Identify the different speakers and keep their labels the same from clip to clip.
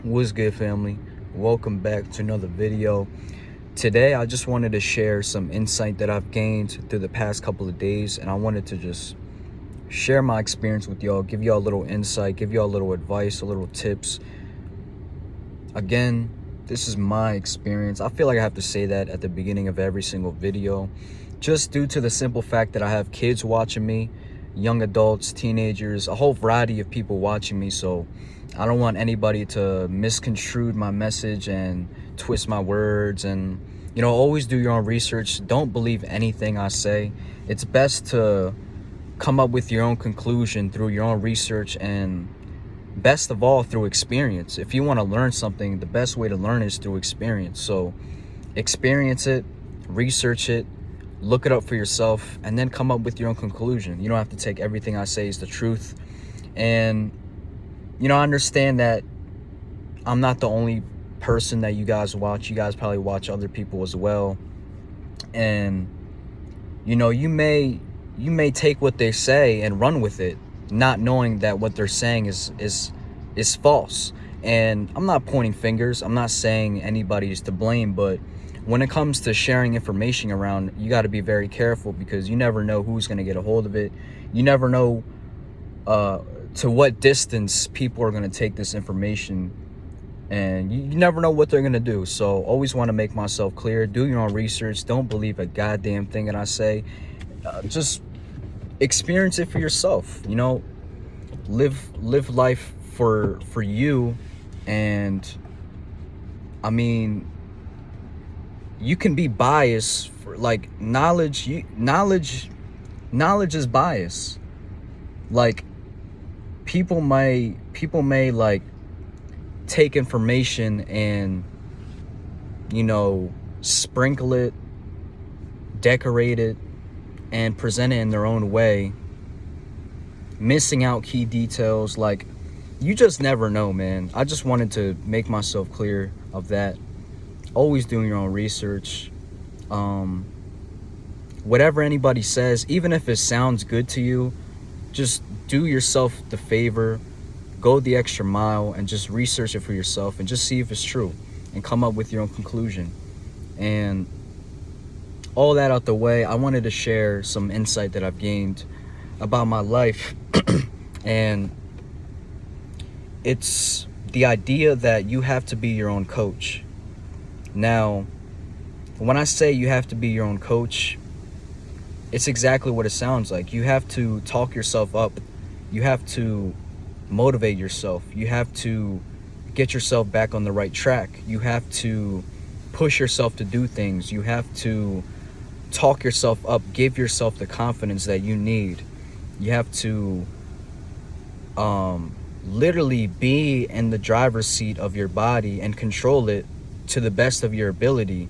Speaker 1: What's good, family? Welcome back to another video. Today I just wanted to share some insight that I've gained through the past couple of days, and I wanted to just share my experience with y'all, give y'all a little insight, give y'all a little advice, a little tips. Again, this is my experience. I feel like I have to say that at the beginning of every single video, just due to the simple fact that I have kids watching me, young adults, teenagers, a whole variety of people watching me. So I don't want anybody to misconstrue my message and twist my words. And always do your own research. Don't believe anything I say. It's best to come up with your own conclusion through your own research, and best of all, through experience. If you want to learn something, the best way to learn is through experience. So experience it, research it, look it up for yourself, and then come up with your own conclusion. You don't have to take everything I say as the truth. And I understand that I'm not the only person that you guys watch. You guys probably watch other people as well. And you may take what they say and run with it, not knowing that what they're saying is false. And I'm not pointing fingers. I'm not saying anybody is to blame, but when it comes to sharing information around, you got to be very careful, because you never know who's going to get a hold of it. You never know to what distance people are going to take this information, and you never know what they're going to do. So always want to make myself clear. Do your own research. Don't believe a goddamn thing that I say. Just experience it for yourself. Live life for you. And I mean, you can be biased for like knowledge. Knowledge is bias. Like people may like take information and sprinkle it, decorate it, and present it in their own way, missing out key details. Like, you just never know, man. I just wanted to make myself clear of that. Always doing your own research. Whatever anybody says, even if it sounds good to you, just do yourself the favor, go the extra mile, and just research it for yourself and just see if it's true and come up with your own conclusion. And all that out the way, I wanted to share some insight that I've gained about my life. And it's the idea that you have to be your own coach. Now, when I say you have to be your own coach, it's exactly what it sounds like. You have to talk yourself up. You have to motivate yourself. You have to get yourself back on the right track. You have to push yourself to do things. You have to talk yourself up, give yourself the confidence that you need. You have to literally be in the driver's seat of your body and control it to the best of your ability.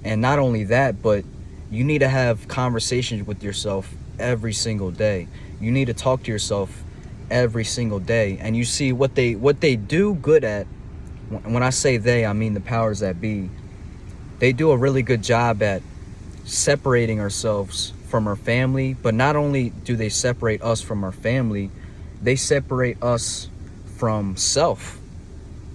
Speaker 1: And not only that, but you need to have conversations with yourself every single day. You need to talk to yourself every single day. And you see what they do good at. When I say they, I mean the powers that be. They do a really good job at separating ourselves from our family. But not only do they separate us from our family, they separate us from self.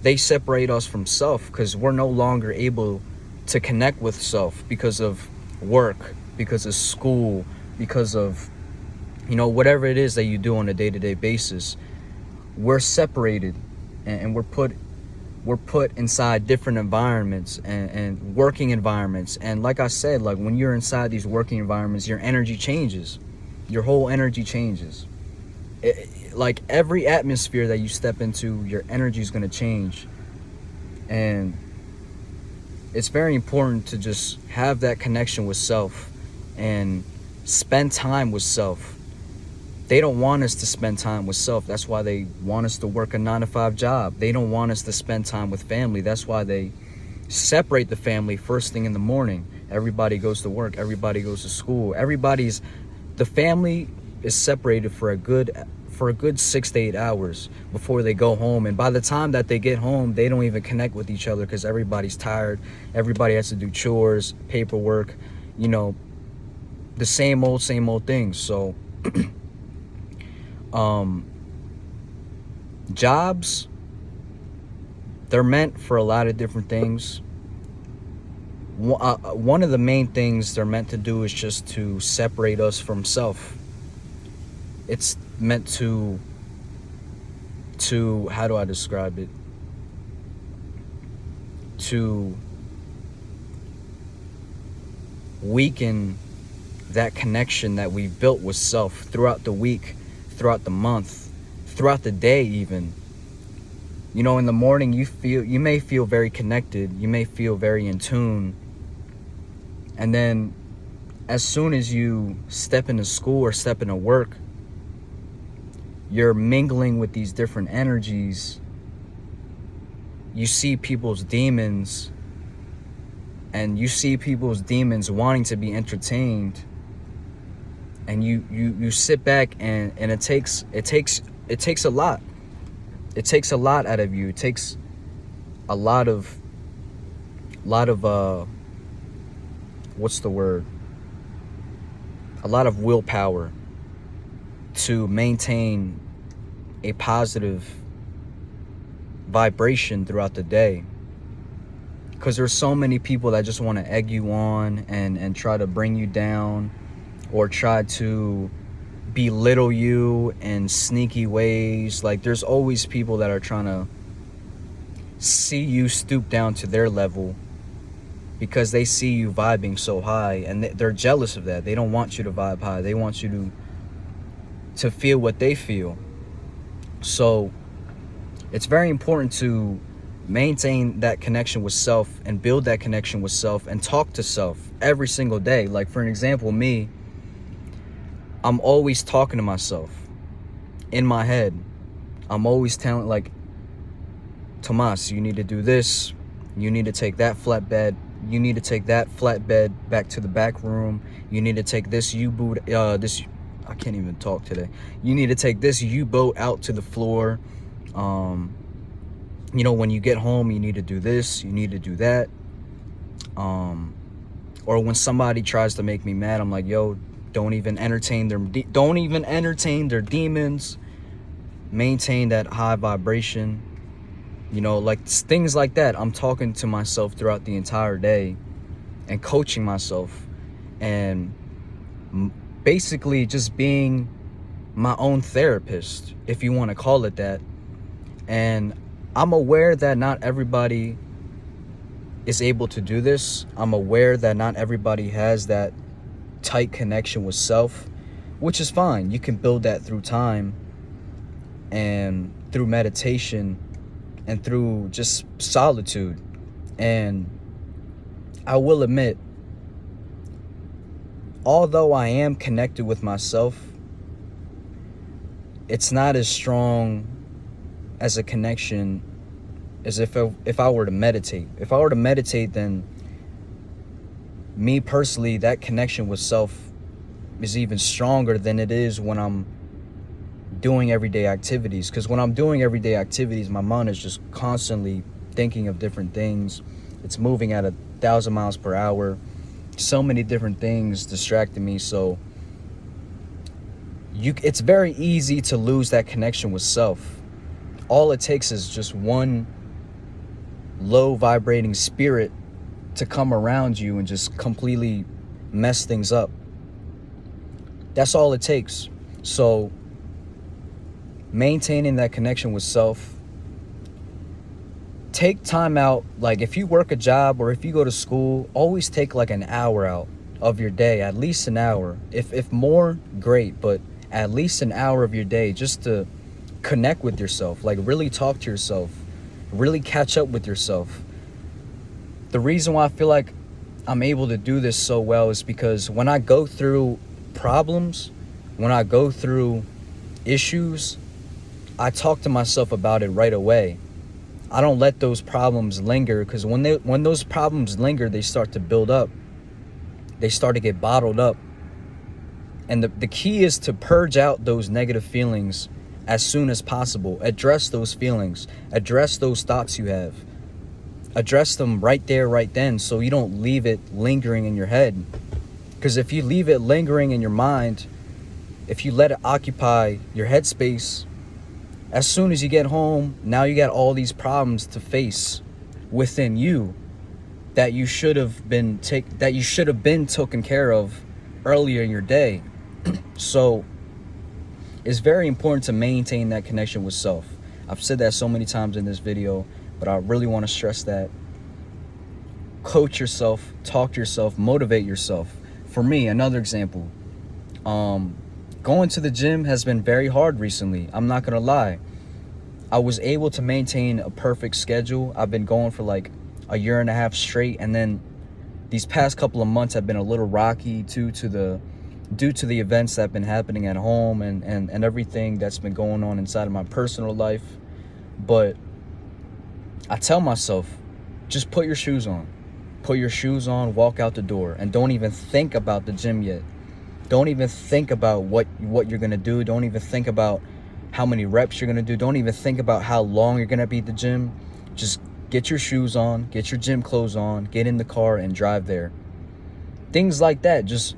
Speaker 1: They separate us from self because we're no longer able to connect with self because of work, because of school, because of whatever it is that you do on a day-to-day basis. We're separated, and we're put inside different environments and working environments. And like I said, like when you're inside these working environments, your energy changes. Your whole energy changes. Like every atmosphere that you step into, your energy is going to change. And it's very important to just have that connection with self and spend time with self. They don't want us to spend time with self. That's why they want us to work a 9-to-5 job. They don't want us to spend time with family. That's why they separate the family first thing in the morning. Everybody goes to work. Everybody goes to school. The family is separated for a good 6 to 8 hours before they go home. And by the time that they get home, they don't even connect with each other because everybody's tired. Everybody has to do chores, paperwork, the same old things. So jobs they're meant for a lot of different things. One of the main things they're meant to do is just to separate us from self. It's meant to how do I describe it? To weaken that connection that we've built with self throughout the week, throughout the month, throughout the day even. You know, in the morning you may feel very connected, you may feel very in tune, and then as soon as you step into school or step into work, you're mingling with these different energies. You see people's demons, and you see people's demons wanting to be entertained, and you sit back, and it takes a lot. It takes a lot out of you. It takes a lot of what's the word? A lot of willpower to maintain a positive vibration throughout the day. Because there's so many people that just want to egg you on and try to bring you down, or try to belittle you in sneaky ways. Like, there's always people that are trying to see you stoop down to their level because they see you vibing so high, and they're jealous of that. They don't want you to vibe high. They want you to feel what they feel. So it's very important to maintain that connection with self and build that connection with self and talk to self every single day. Like, for an example, me, I'm always talking to myself in my head. I'm always telling, like, Tomas, you need to do this. You need to take that flatbed. You need to take that flatbed back to the back room. You need to take this U-boot, I can't even talk today. You need to take this U-boat out to the floor. You know, when you get home, you need to do this. You need to do that. Or when somebody tries to make me mad, I'm like, yo, don't even entertain their demons. Maintain that high vibration. You know, like things like that. I'm talking to myself throughout the entire day and coaching myself, and basically just being my own therapist, if you want to call it that. And I'm aware that not everybody is able to do this. I'm aware that not everybody has that tight connection with self, which is fine. You can build that through time and through meditation and through just solitude. And I will admit, although I am connected with myself, it's not as strong as a connection as if I were to meditate. If I were to meditate, then me personally, that connection with self is even stronger than it is when I'm doing everyday activities. Because when I'm doing everyday activities, my mind is just constantly thinking of different things. It's moving at 1,000 miles per hour. So many different things distracting me. So it's very easy to lose that connection with self. All it takes is just one low vibrating spirit to come around you and just completely mess things up. That's all it takes. So maintaining that connection with self, take time out. Like, if you work a job or if you go to school, always take like an hour out of your day, at least an hour. If more, great, but at least an hour of your day just to connect with yourself, like really talk to yourself, really catch up with yourself. The reason why I feel like I'm able to do this so well is because when I go through problems, when I go through issues, I talk to myself about it right away. I don't let those problems linger, because when those problems linger, they start to build up. They start to get bottled up. And the key is to purge out those negative feelings as soon as possible. Address those feelings. Address those thoughts you have. Address them right there, right then, so you don't leave it lingering in your head. Because if you leave it lingering in your mind, if you let it occupy your headspace, As soon as you get home, now you got all these problems to face within you that you should have been taken care of earlier in your day. So it's very important to maintain that connection with self. I've said that so many times in this video, but I really want to stress that. Coach yourself, talk to yourself, motivate yourself. For me, another example, going to the gym has been very hard recently. I'm not gonna lie. I was able to maintain a perfect schedule. I've been going for like a year and a half straight, and then these past couple of months have been a little rocky due to the events that have been happening at home and everything that's been going on inside of my personal life. But I tell myself, just put your shoes on. Put your shoes on, walk out the door, and don't even think about the gym yet. Don't even think about what you're gonna do. Don't even think about how many reps you're gonna do. Don't even think about how long you're gonna be at the gym. Just get your shoes on, get your gym clothes on, get in the car and drive there. Things like that, just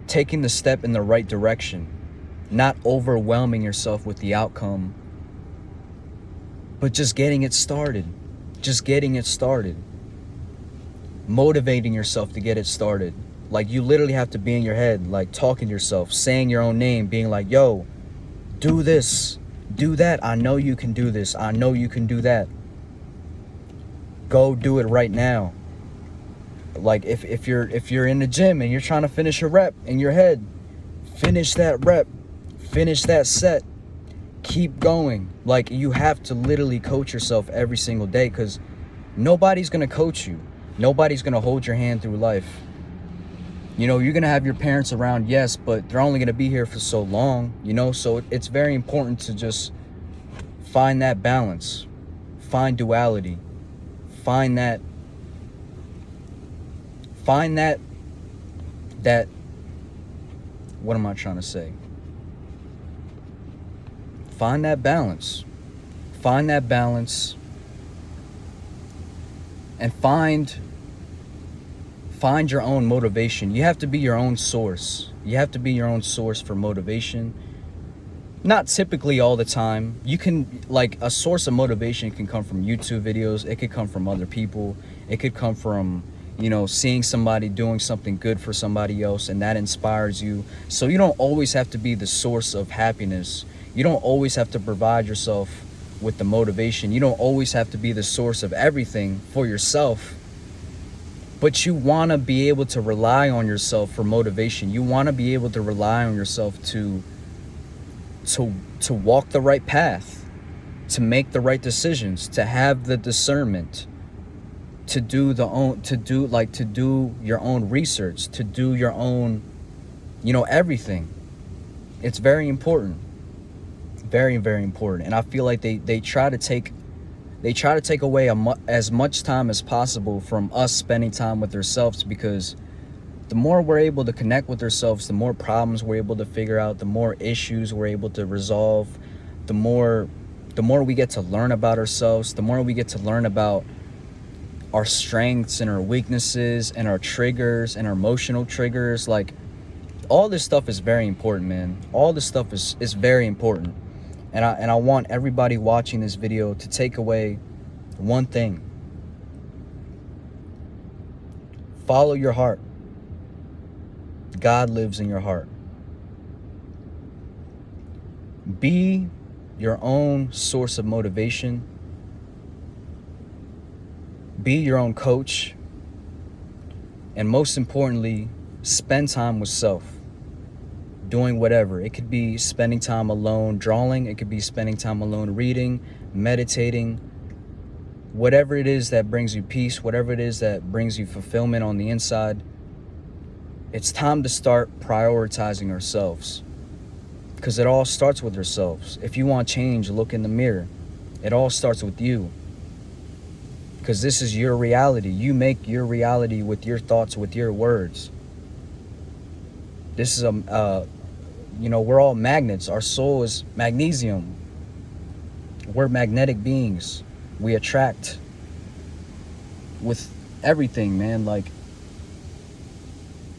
Speaker 1: taking the step in the right direction, not overwhelming yourself with the outcome, but just getting it started. Just getting it started. Motivating yourself to get it started. Like, you literally have to be in your head, like talking to yourself, saying your own name, being like, yo, do this, do that. I know you can do this. I know you can do that. Go do it right now. Like, if you're in the gym and you're trying to finish a rep in your head, finish that rep, finish that set, keep going. Like, you have to literally coach yourself every single day, because nobody's gonna coach you. Nobody's gonna hold your hand through life. You know, you're gonna have your parents around, yes, but they're only gonna be here for so long, you know? So it's very important to just find that balance, find duality, find that what am I trying to say? Find that balance. Find that balance, and find your own motivation. You have to be your own source. You have to be your own source for motivation. Not typically all the time. You can, like, a source of motivation can come from YouTube videos. It could come from other people. It could come from, you know, seeing somebody doing something good for somebody else, and that inspires you. So you don't always have to be the source of happiness. You don't always have to provide yourself with the motivation. You don't always have to be the source of everything for yourself. But you want to be able to rely on yourself for motivation. You want to be able to rely on yourself to walk the right path, to make the right decisions, to have the discernment, to do your own research, to do your own, you know, everything. It's very important. Very, very important. And I feel like they try to take away as much time as possible from us spending time with ourselves, because the more we're able to connect with ourselves, the more problems we're able to figure out, the more issues we're able to resolve, the more we get to learn about ourselves, the more we get to learn about our strengths and our weaknesses and our triggers and our emotional triggers. Like, all this stuff is very important, man. All this stuff is very important. And I want everybody watching this video to take away one thing. Follow your heart. God lives in your heart. Be your own source of motivation. Be your own coach. And most importantly, spend time with self. Doing whatever. It could be spending time alone drawing. It could be spending time alone reading, meditating. Whatever it is that brings you peace, whatever it is that brings you fulfillment on the inside, it's time to start prioritizing ourselves. Because it all starts with ourselves. If you want change, look in the mirror. It all starts with you. Because this is your reality. You make your reality with your thoughts, with your words. This is we're all magnets. Our soul is magnesium. We're magnetic beings. We attract with everything, man. Like,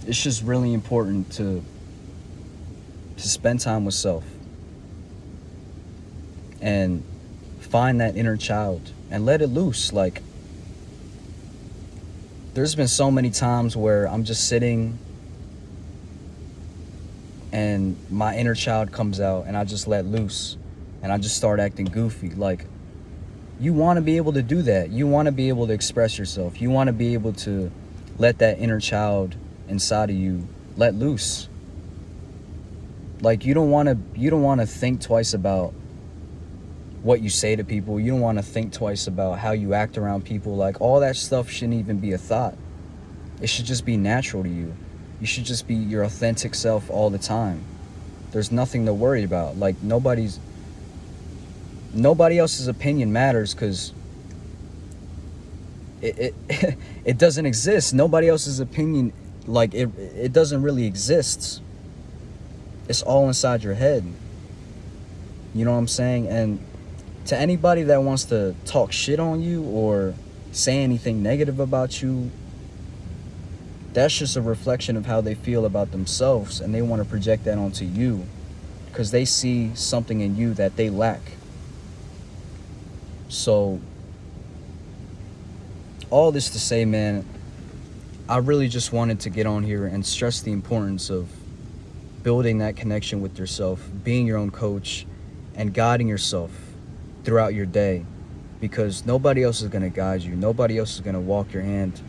Speaker 1: it's just really important to spend time with self. and find that inner child and let it loose. Like, there's been so many times where I'm just sitting and my inner child comes out and I just let loose and I just start acting goofy. Like, you want to be able to do that. You want to be able to express yourself. You want to be able to let that inner child inside of you let loose. Like, you don't want to think twice about what you say to people. You don't want to think twice about how you act around people. Like, all that stuff shouldn't even be a thought. It should just be natural to you. You should just be your authentic self all the time. There's nothing to worry about. Like, nobody else's opinion matters, because it doesn't exist. Nobody else's opinion, like, it doesn't really exist. It's all inside your head. You know what I'm saying? And to anybody that wants to talk shit on you or say anything negative about you, that's just a reflection of how they feel about themselves, and they want to project that onto you because they see something in you that they lack. So, all this to say, man, I really just wanted to get on here and stress the importance of building that connection with yourself, being your own coach, and guiding yourself throughout your day, because nobody else is going to guide you. Nobody else is going to walk your hand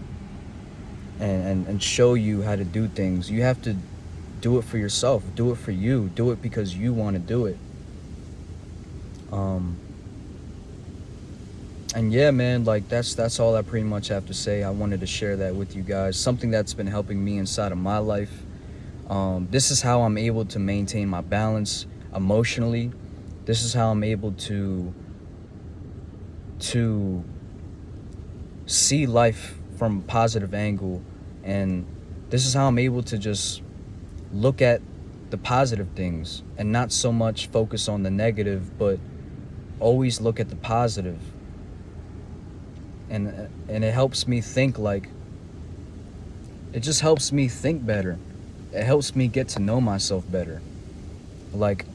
Speaker 1: and show you how to do things. You have to do it for yourself. Do it for you. Do it because you want to do it. And yeah, man, like, that's all I pretty much have to say. I wanted to share that with you guys. Something that's been helping me inside of my life. This is how I'm able to maintain my balance emotionally. This is how I'm able to see life from a positive angle. And this is how I'm able to just look at the positive things and not so much focus on the negative, but always look at the positive. And it helps me think, like, it just helps me think better. It helps me get to know myself better. Like,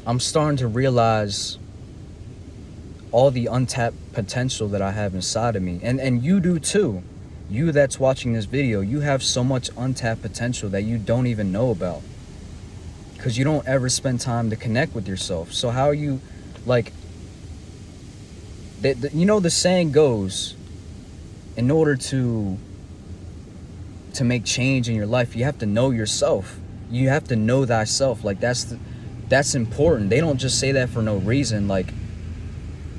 Speaker 1: I'm starting to realize all the untapped potential that I have inside of me. And you do too. You that's watching this video, you have so much untapped potential that you don't even know about, because you don't ever spend time to connect with yourself. So how are you, like, you know, the saying goes, in order to make change in your life, you have to know yourself. You have to know thyself. Like, that's important. They don't just say that for no reason. Like,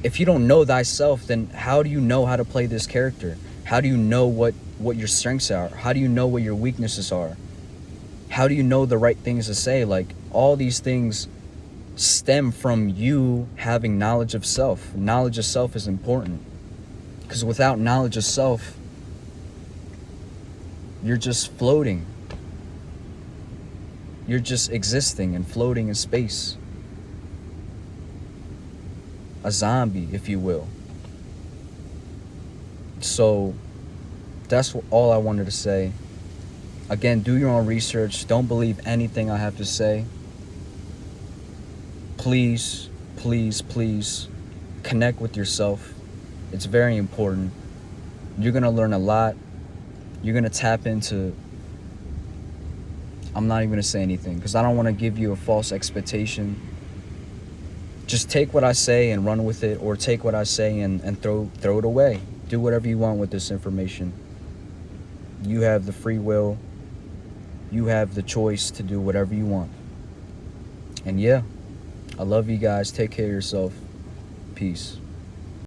Speaker 1: if you don't know thyself, then how do you know how to play this character? How do you know what your strengths are? How do you know what your weaknesses are? How do you know the right things to say? Like, all these things stem from you having knowledge of self. Knowledge of self is important, because without knowledge of self, you're just floating. You're just existing and floating in space. A zombie, if you will. So that's all I wanted to say. Again, do your own research. Don't believe anything I have to say. Please, please, please connect with yourself. It's very important. You're going to learn a lot. You're going to tap into... I'm not even going to say anything, because I don't want to give you a false expectation. Just take what I say and run with it, or take what I say and throw it away. Do whatever you want with this information. You have the free will. You have the choice to do whatever you want. And yeah, I love you guys. Take care of yourself. Peace.